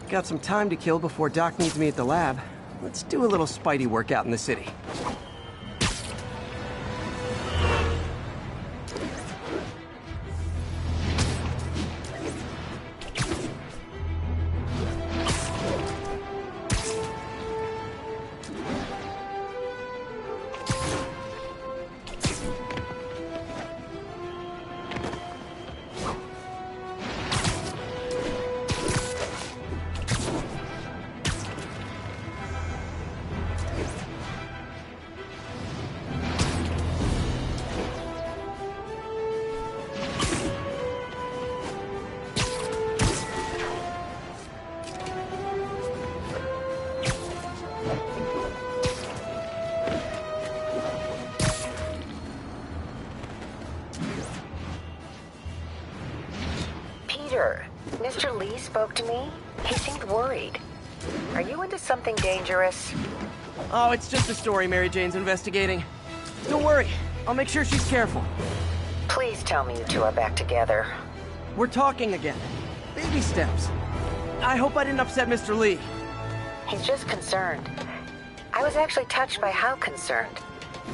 Got some time to kill before Doc needs me at the lab. Let's do a little Spidey workout in the city. Peter, Mr. Lee spoke to me. He seemed worried. Are you into something dangerous? Oh, it's just a story Mary Jane's investigating. Don't worry, I'll make sure she's careful. Please tell me you two are back together. We're talking again. Baby steps. I hope I didn't upset Mr. Lee. He's just concerned. I was actually touched by how concerned.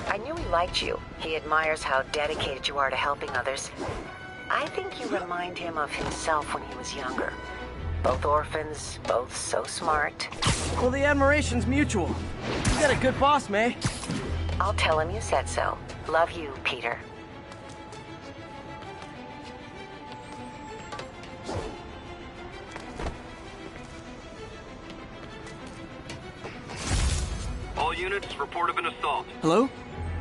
I knew he liked you. He admires how dedicated you are to helping others. I think you remind him of himself when he was younger. Both orphans, both so smart. Well, the admiration's mutual. You got a good boss, May. I'll tell him you said so. Love you, Peter. All units report of an assault. Hello?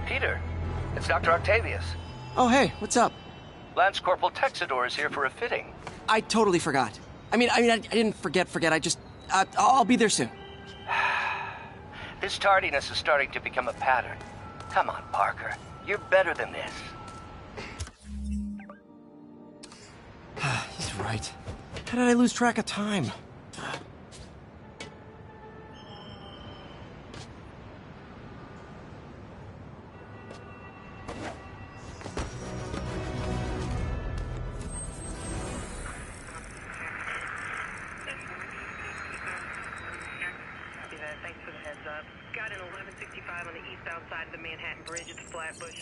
Peter, it's Dr. Octavius. Oh, hey, what's up? Lance Corporal Texidor is here for a fitting. I totally forgot. I didn't forget. I'll be there soon. This tardiness is starting to become a pattern. Come on, Parker. You're better than this. He's right. How did I lose track of time? Thanks for the heads up. Got an 1165 on the eastbound side of the Manhattan Bridge at the Flatbush.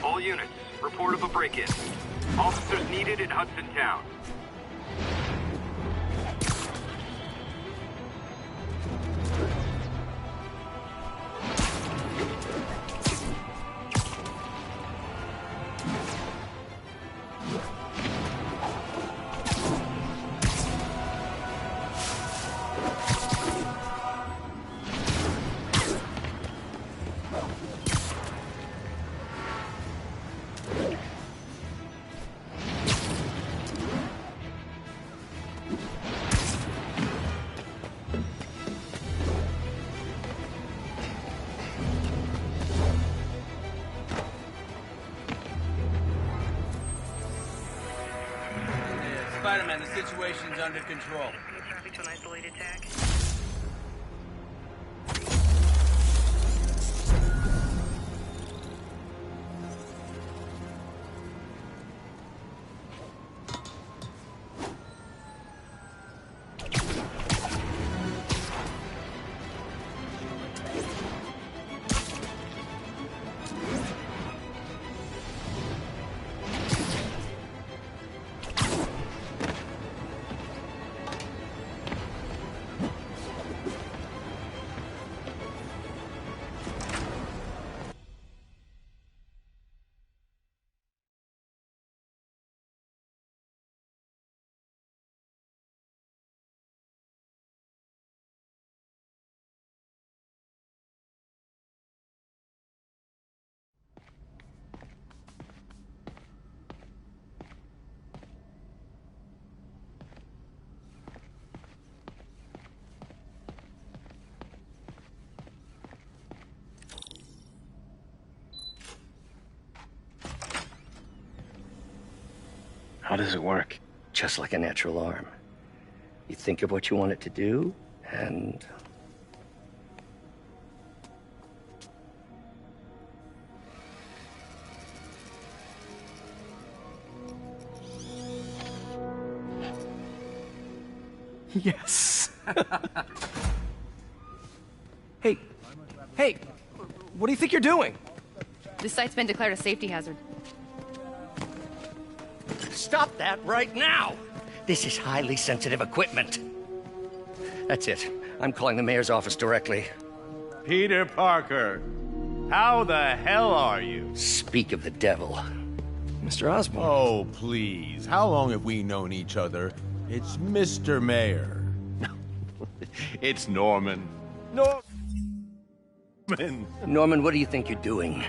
All units, report of a break-in. Officers needed in Hudson Town. Spider-Man, the situation's under control. Traffic to an isolated tag. How does it work? Just like a natural arm. You think of what you want it to do, and... Yes. Hey, what do you think you're doing? This site's been declared a safety hazard. Stop that right now! This is highly sensitive equipment. That's it. I'm calling the mayor's office directly. Peter Parker, how the hell are you? Speak of the devil. Mr. Osborn. Oh, please. How long have we known each other? It's Mr. Mayor. It's Norman. Norman, what do you think you're doing?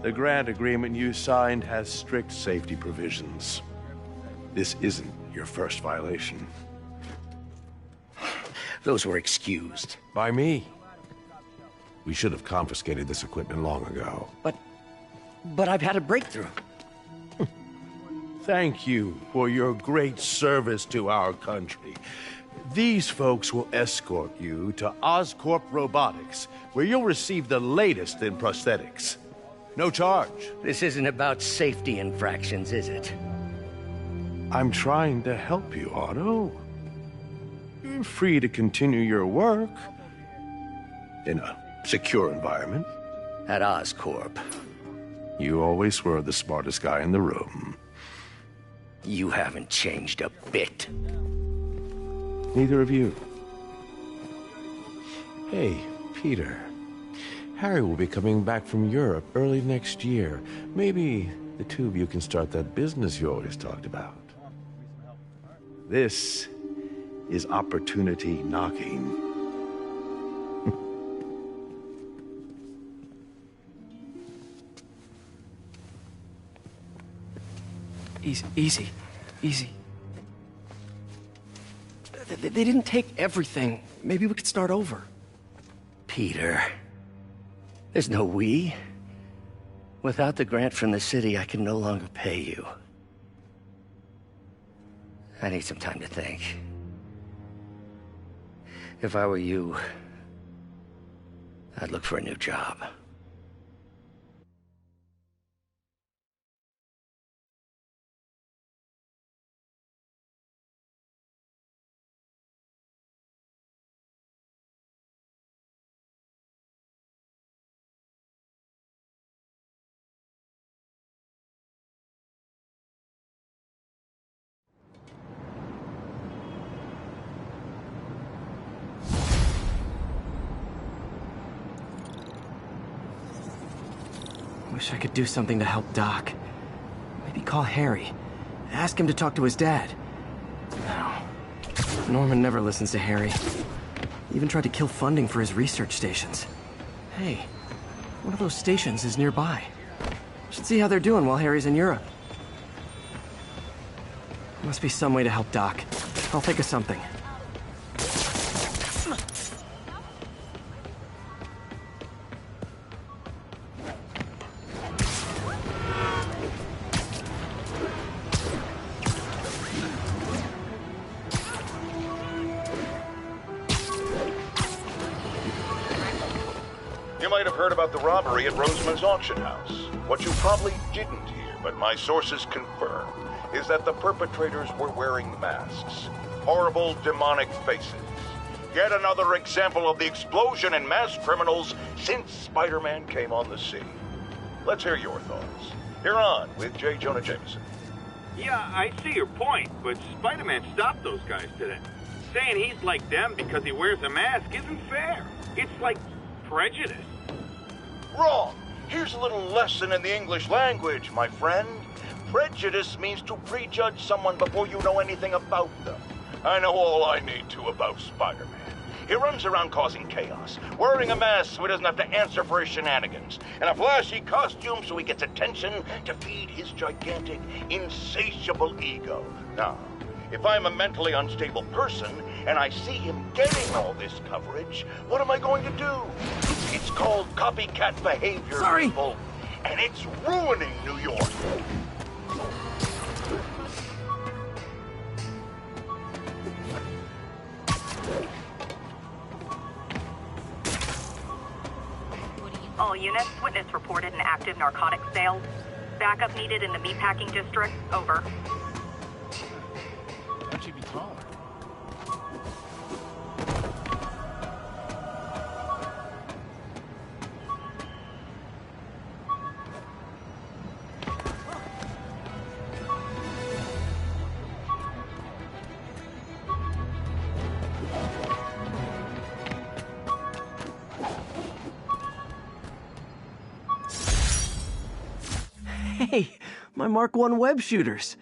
The grant agreement you signed has strict safety provisions. This isn't your first violation. Those were excused. By me. We should have confiscated this equipment long ago. But I've had a breakthrough. Thank you for your great service to our country. These folks will escort you to Oscorp Robotics, where you'll receive the latest in prosthetics. No charge. This isn't about safety infractions, is it? I'm trying to help you, Otto. You're free to continue your work in a secure environment. At Oscorp. You always were the smartest guy in the room. You haven't changed a bit. Neither of you. Hey, Peter. Harry will be coming back from Europe early next year. Maybe the two of you can start that business you always talked about. This is opportunity knocking. Easy. They didn't take everything. Maybe we could start over. Peter, there's no we. Without the grant from the city, I can no longer pay you. I need some time to think. If I were you, I'd look for a new job. Wish I could do something to help Doc. Maybe call Harry. Ask him to talk to his dad. No. Norman never listens to Harry. He even tried to kill funding for his research stations. Hey, one of those stations is nearby. Should see how they're doing while Harry's in Europe. Must be some way to help Doc. I'll think of something. You might have heard about the robbery at Roseman's auction house. What you probably didn't hear, but my sources confirm, is that the perpetrators were wearing masks. Horrible, demonic faces. Yet another example of the explosion in mass criminals since Spider-Man came on the scene. Let's hear your thoughts. You're on with J. Jonah Jameson. Yeah, I see your point, but Spider-Man stopped those guys today. Saying he's like them because he wears a mask isn't fair. It's like prejudice. Wrong. Here's a little lesson in the English language, my friend. Prejudice means to prejudge someone before you know anything about them. I know all I need to about Spider-Man. He runs around causing chaos, wearing a mask so he doesn't have to answer for his shenanigans, and a flashy costume so he gets attention to feed his gigantic, insatiable ego. Now, if I'm a mentally unstable person and I see him getting all this coverage, what am I going to do? It's called copycat behavior, Sorry. people, and it's ruining New York. All units, witness reported an active narcotics sale. Backup needed in the meatpacking district. Over. Why'd she be taller? Hey, my Mark I web shooters.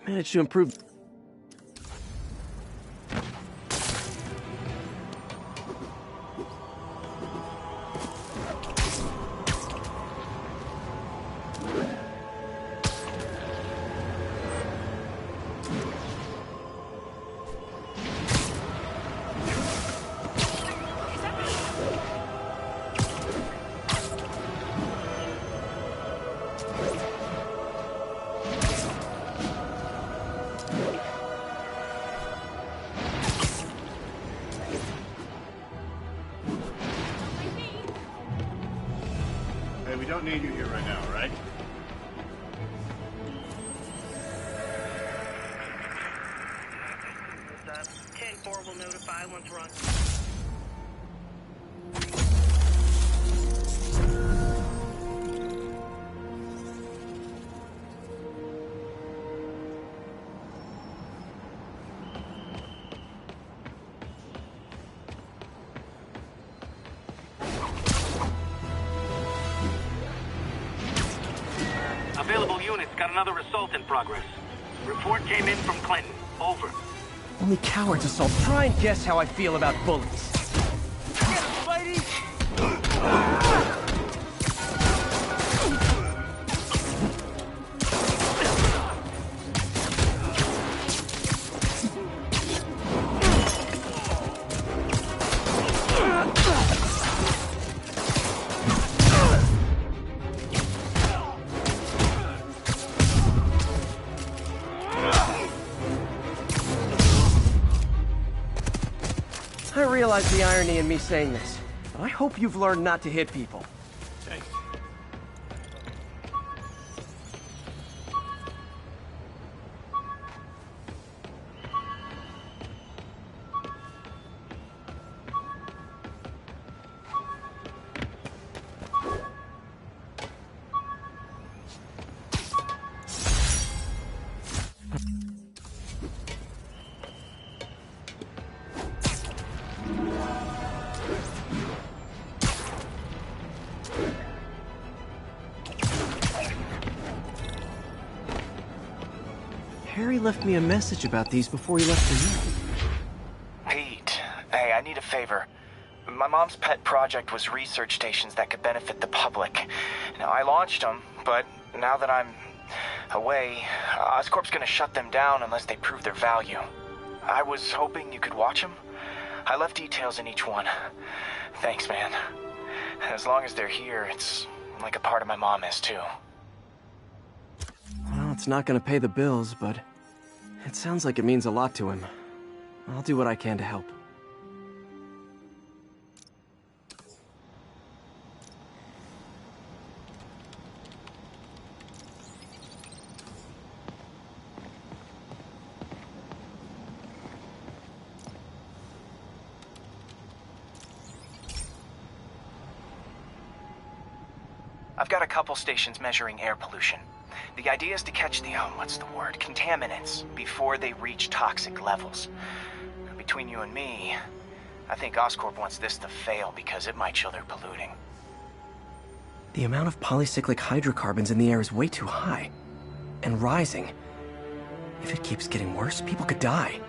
Managed to improve. Hey, we don't need you here right now, right? What's up? 10-4 will notify once we're on. Available units got another assault in progress. Report came in from Clinton. Over. Only cowards assault. Try and guess how I feel about bullies. Get him, Spidey! I realize the irony in me saying this, but I hope you've learned not to hit people. Thanks. Harry left me a message about these before he left for you. Pete, hey, I need a favor. My mom's pet project was research stations that could benefit the public. Now, I launched them, but now that I'm away, Oscorp's gonna shut them down unless they prove their value. I was hoping you could watch them. I left details in each one. Thanks, man. As long as they're here, it's like a part of my mom is, too. Well, it's not gonna pay the bills, but it sounds like it means a lot to him. I'll do what I can to help. I've got a couple stations measuring air pollution. The idea is to catch the, contaminants before they reach toxic levels. Between you and me, I think Oscorp wants this to fail because it might show they're polluting. The amount of polycyclic hydrocarbons in the air is way too high. And rising. If it keeps getting worse, people could die.